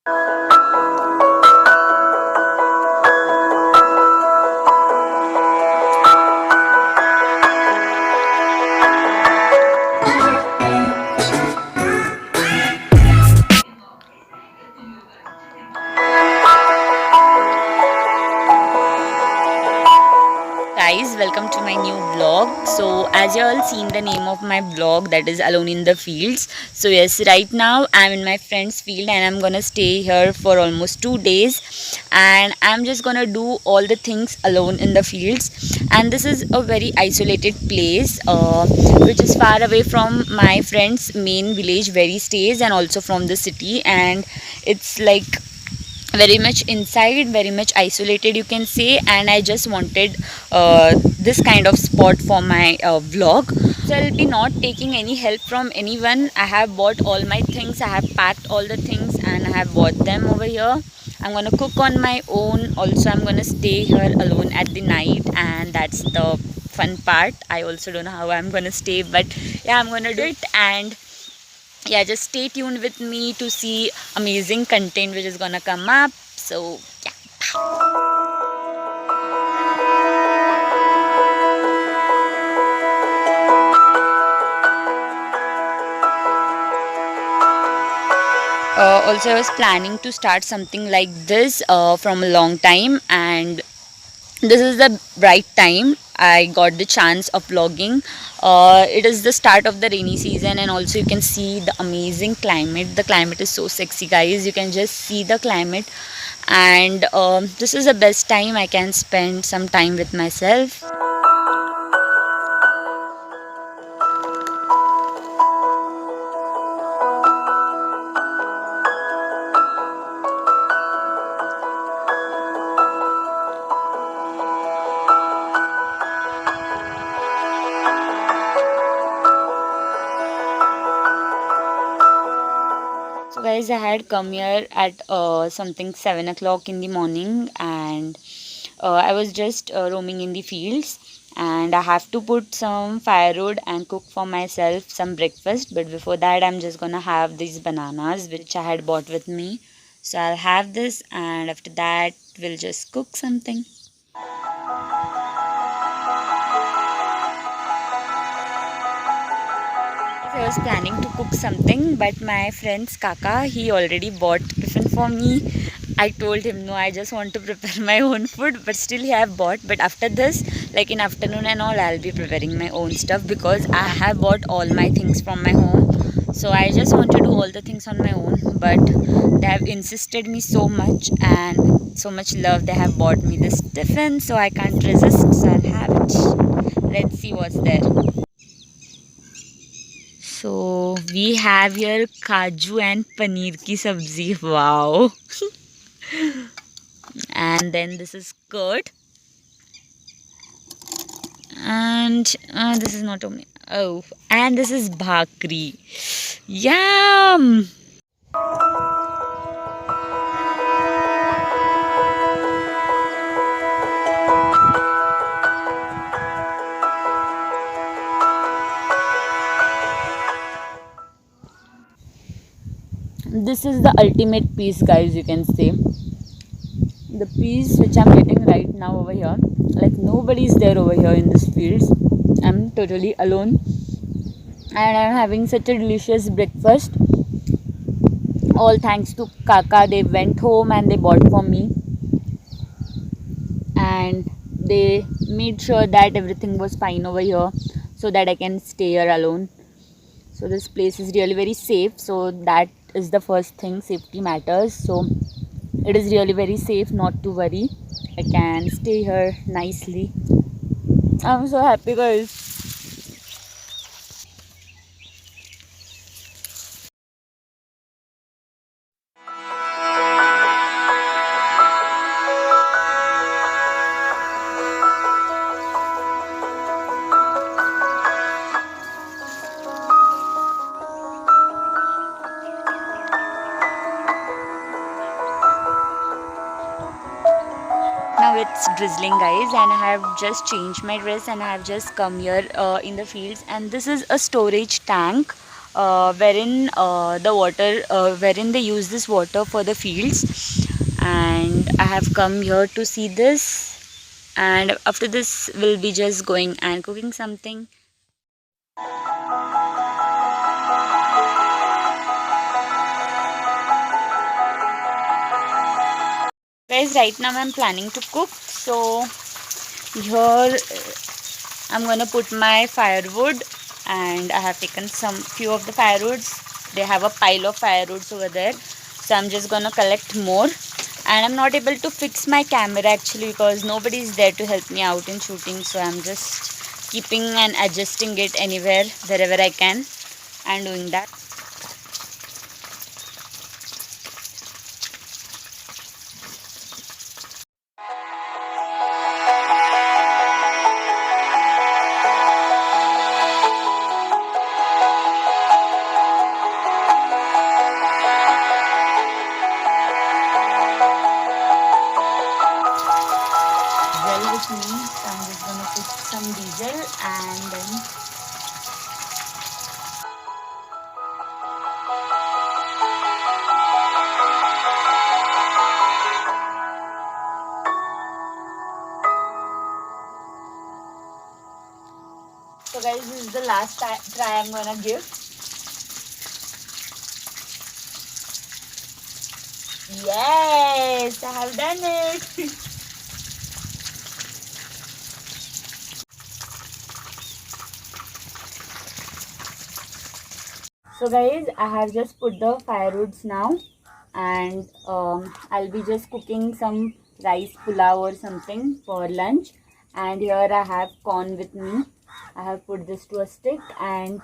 Guys, welcome to my new vlog. So as you all seen the name of my vlog, that is Alone in the Fields. So yes, right now I'm in my friend's field and I'm gonna stay here for almost 2 days, and I'm just gonna do all the things alone in the fields. And this is a very isolated place, which is far away from my friend's main village where he stays, and also from the city. And it's like very much inside, very much isolated, you can say. And I just wanted this kind of spot for my vlog. So I'll be not taking any help from anyone. I have bought all my things, I have packed all the things, and I have bought them over here. I'm gonna cook on my own. Also, I'm gonna stay here alone at the night, and that's the fun part. I also don't know how I'm gonna stay, but yeah, I'm gonna do it. And yeah, just stay tuned with me to see amazing content which is gonna come up. So yeah. Also, I was planning to start something like this from a long time, and this is the right time I got the chance of vlogging. It is the start of the rainy season, and also you can see the amazing climate. The climate is so sexy, guys. You can just see the climate, and this is the best time I can spend some time with myself. So guys, I had come here at something 7 o'clock in the morning, and I was just roaming in the fields, and I have to put some firewood and cook for myself some breakfast. But before that, I'm just gonna have these bananas which I had bought with me. So I'll have this, and after that, we'll just cook something. I was planning to cook something, but my friend's kaka, he already bought tiffin for me. I told him no, I just want to prepare my own food, but still he have bought. But after this, like in afternoon and all, I'll be preparing my own stuff because I have bought all my things from my home. So I just want to do all the things on my own, but they have insisted me so much, and with so much love they have bought me this tiffin, so I can't resist. So I'll have it. Let's see what's there. So we have here kaju and paneer ki sabzi. Wow. And then this is curd. And this is not only. Oh, and this is bhakri. Yum. This is the ultimate piece, guys, you can say. The piece which I'm getting right now over here, like nobody is there over here in this field. I'm totally alone, and I'm having such a delicious breakfast. All thanks to Kaka. They went home and they bought for me, and they made sure that everything was fine over here so that I can stay here alone. So this place is really very safe, so that is the first thing. Safety matters, so it is really very safe, not to worry. I can stay here nicely. I'm so happy, guys. Now it's drizzling, guys, and I have just changed my dress and I have just come here in the fields. And this is a storage tank wherein they use this water for the fields, and I have come here to see this. And after this, we'll be just going and cooking something. Guys, right now I'm planning to cook. So here I'm gonna put my firewood, and I have taken some few of the firewoods. They have a pile of firewoods over there, so I'm just gonna collect more. And I'm not able to fix my camera actually because nobody is there to help me out in shooting, so I'm just keeping and adjusting it anywhere wherever I can and doing that. Well with me, so I'm just gonna put some diesel and then so guys, this is the last try I'm gonna give. Yes, I have done it. So guys, I have just put the firewoods now, and I'll be just cooking some rice pulao or something for lunch. And here I have corn with me. I have put this to a stick, and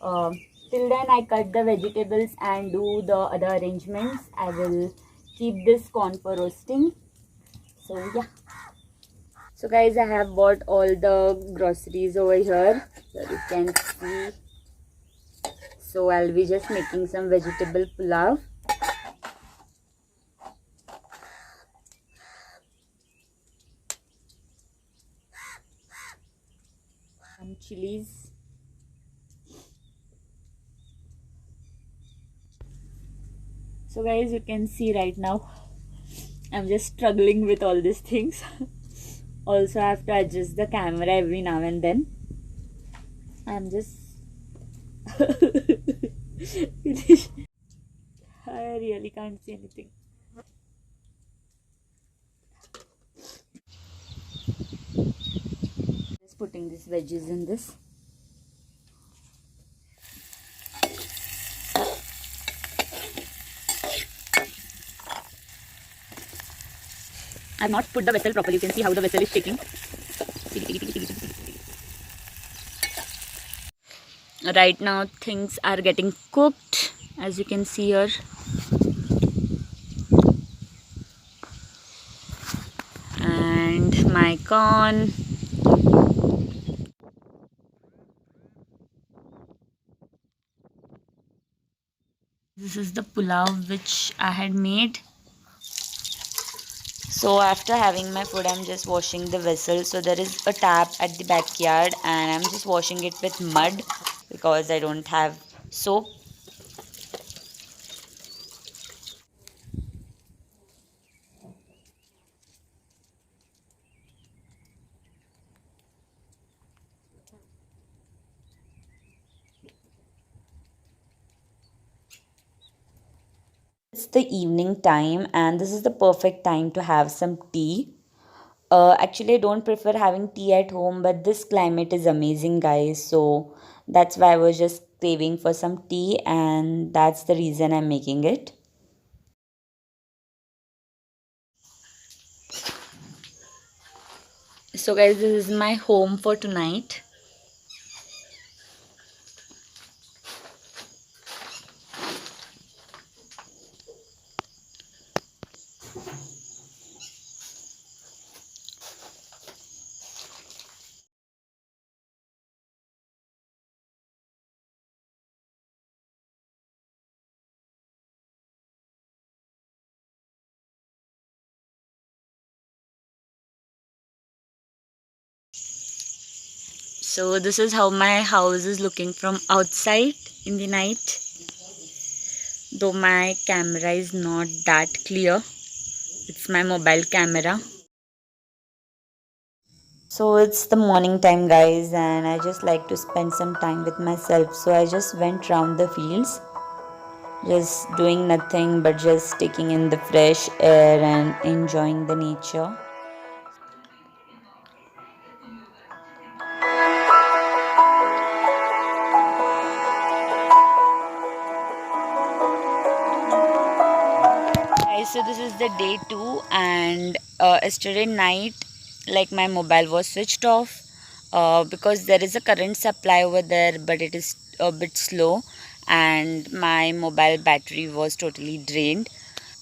till then I cut the vegetables and do the other arrangements. I will keep this corn for roasting. So yeah. So guys, I have bought all the groceries over here. So you can see. So I'll be just making some vegetable pulao. Some chilies. So guys, you can see right now I'm just struggling with all these things. Also, I have to adjust the camera every now and then. I'm just I really can't see anything. Just putting these veggies in this. I've not put the vessel properly. You can see how the vessel is shaking. Right now things are getting cooked, as you can see here. And my corn. This is the pulao which I had made. So after having my food, I'm just washing the vessel. So there is a tap at the backyard, and I'm just washing it with mud because I don't have soap. It's the evening time, and this is the perfect time to have some tea. Actually, I don't prefer having tea at home, but this climate is amazing, guys. So that's why I was just craving for some tea, and that's the reason I'm making it. So, guys, this is my home for tonight. So this is how my house is looking from outside in the night. Though my camera is not that clear. It's my mobile camera. So it's the morning time, guys, and I just like to spend some time with myself. So I just went round the fields, just doing nothing but just taking in the fresh air and enjoying the nature. Guys, so this is the day 2, and yesterday night, like, my mobile was switched off because there is a current supply over there, but it is a bit slow, and my mobile battery was totally drained.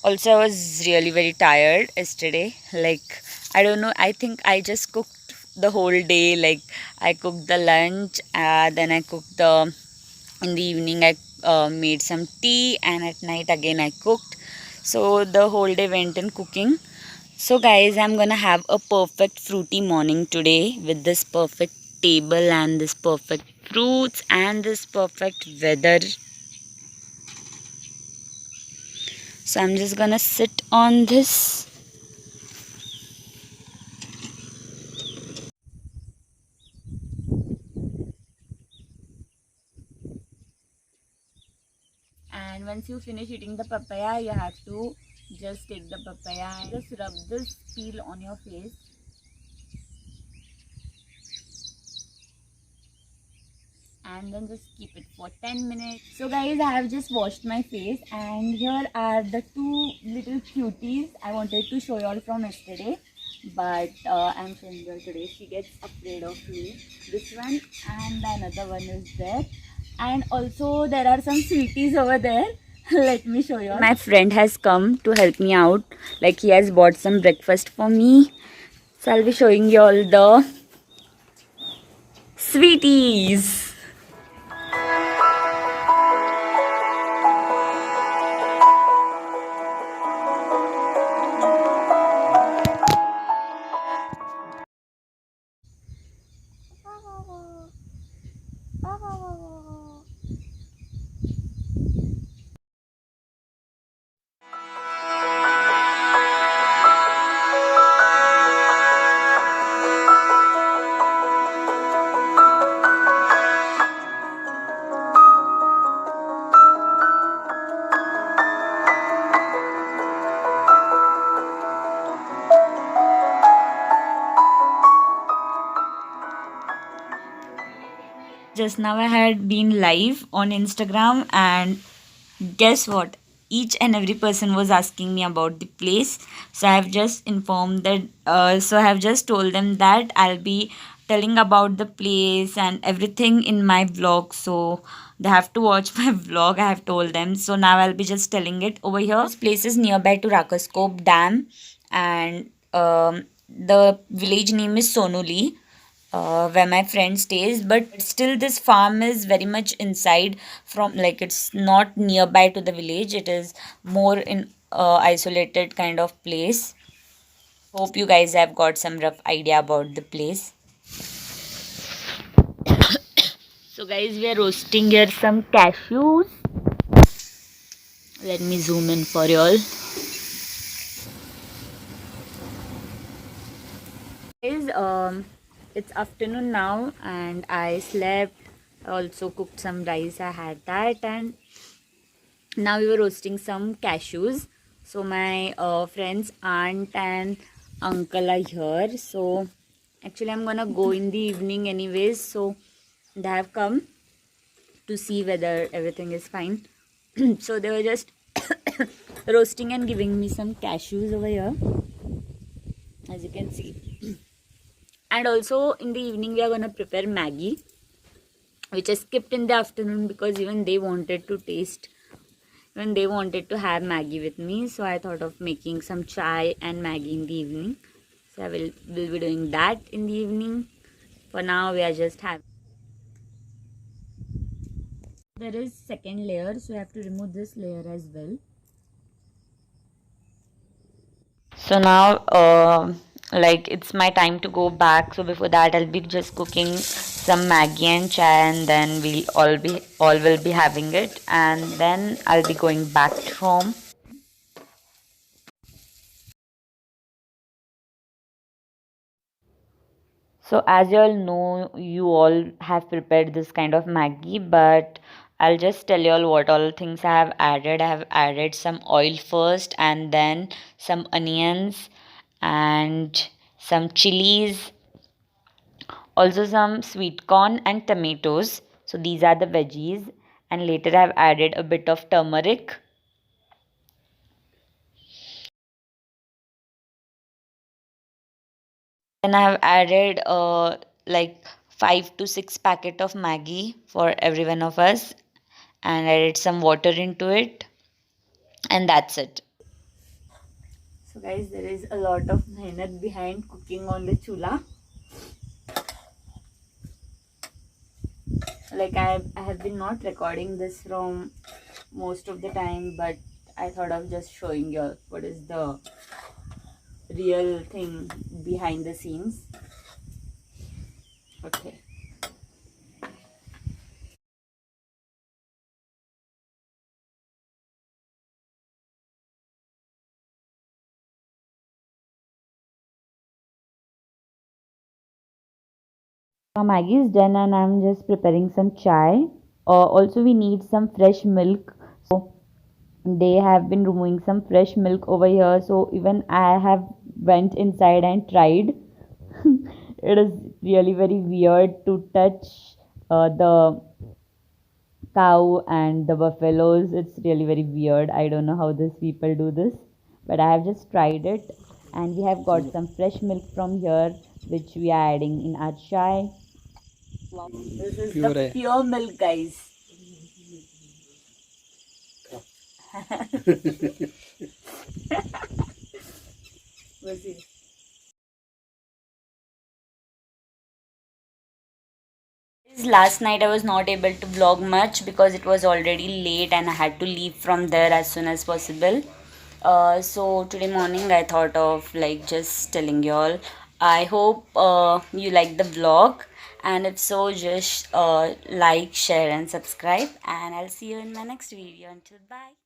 Also, I was really very tired yesterday. Like, I don't know, I think I just cooked the whole day. Like, I cooked the lunch, then I cooked in the evening, I made some tea, and at night again I cooked. So, the whole day went in cooking. So, guys, I'm gonna have a perfect fruity morning today with this perfect table and this perfect fruits and this perfect weather. So, I'm just gonna sit on this. And once you finish eating the papaya, you have to just take the papaya and just rub this peel on your face, and then just keep it for 10 minutes. So guys, I have just washed my face, and here are the two little cuties I wanted to show you all from yesterday, but I'm showing her today. She gets afraid of me. This one and another one is there, and also there are some sweeties over there. Let me show you all. My friend has come to help me out, like he has bought some breakfast for me, so I'll be showing you all the sweeties. Just now I had been live on Instagram, and guess what? Each and every person was asking me about the place. So I have just informed that, so I have just told them that I'll be telling about the place and everything in my vlog. So they have to watch my vlog, I have told them. So now I'll be just telling it over here. This place is nearby to Rakascope Dam, and the village name is Sonoli, where my friend stays, but still this farm is very much inside, from, like, it's not nearby to the village, it is more in isolated kind of place. Hope you guys have got some rough idea about the place. So guys, we are roasting here some cashews. Let me zoom in for y'all. Guys, it's afternoon now, and I slept. I also cooked some rice, I had that, and now we were roasting some cashews. So my friends aunt and uncle are here, so actually I'm gonna go in the evening anyways, so they have come to see whether everything is fine. So they were just roasting and giving me some cashews over here, as you can see. And also in the evening we are gonna prepare Maggie, which I skipped in the afternoon because even they wanted to taste, when they wanted to have Maggie with me. So I thought of making some chai and Maggie in the evening. So I will be doing that in the evening. For now, we are just having. There is second layer, so I have to remove this layer as well. So now, like, it's my time to go back. So before that, I'll be just cooking some Maggie and chai, and then we'll all will be having it, and then I'll be going back to home. So as you all know, you all have prepared this kind of Maggie, but I'll just tell you all what all things I have added. I have added some oil first, and then some onions and some chilies, also some sweet corn and tomatoes. So these are the veggies, and later I've added a bit of turmeric. Then I have added like 5 to 6 packet of Maggi for every one of us, and added some water into it, and that's it. So guys, there is a lot of mehnat behind cooking on the chula. Like I have been not recording this from most of the time, but I thought of just showing you what is the real thing behind the scenes. Okay. Maggie is done, and I'm just preparing some chai. Also, we need some fresh milk. So they have been removing some fresh milk over here. So even I have went inside and tried. It is really very weird to touch the cow and the buffaloes. It's really very weird. I don't know how these people do this, but I have just tried it, and we have got some fresh milk from here, which we are adding in our chai. This is pure the pure milk, guys. Last night I was not able to vlog much because it was already late and I had to leave from there as soon as possible. So today morning I thought of like just telling y'all. I hope you like the vlog, and if so, just like, share, and subscribe. And I'll see you in my next video. Until bye.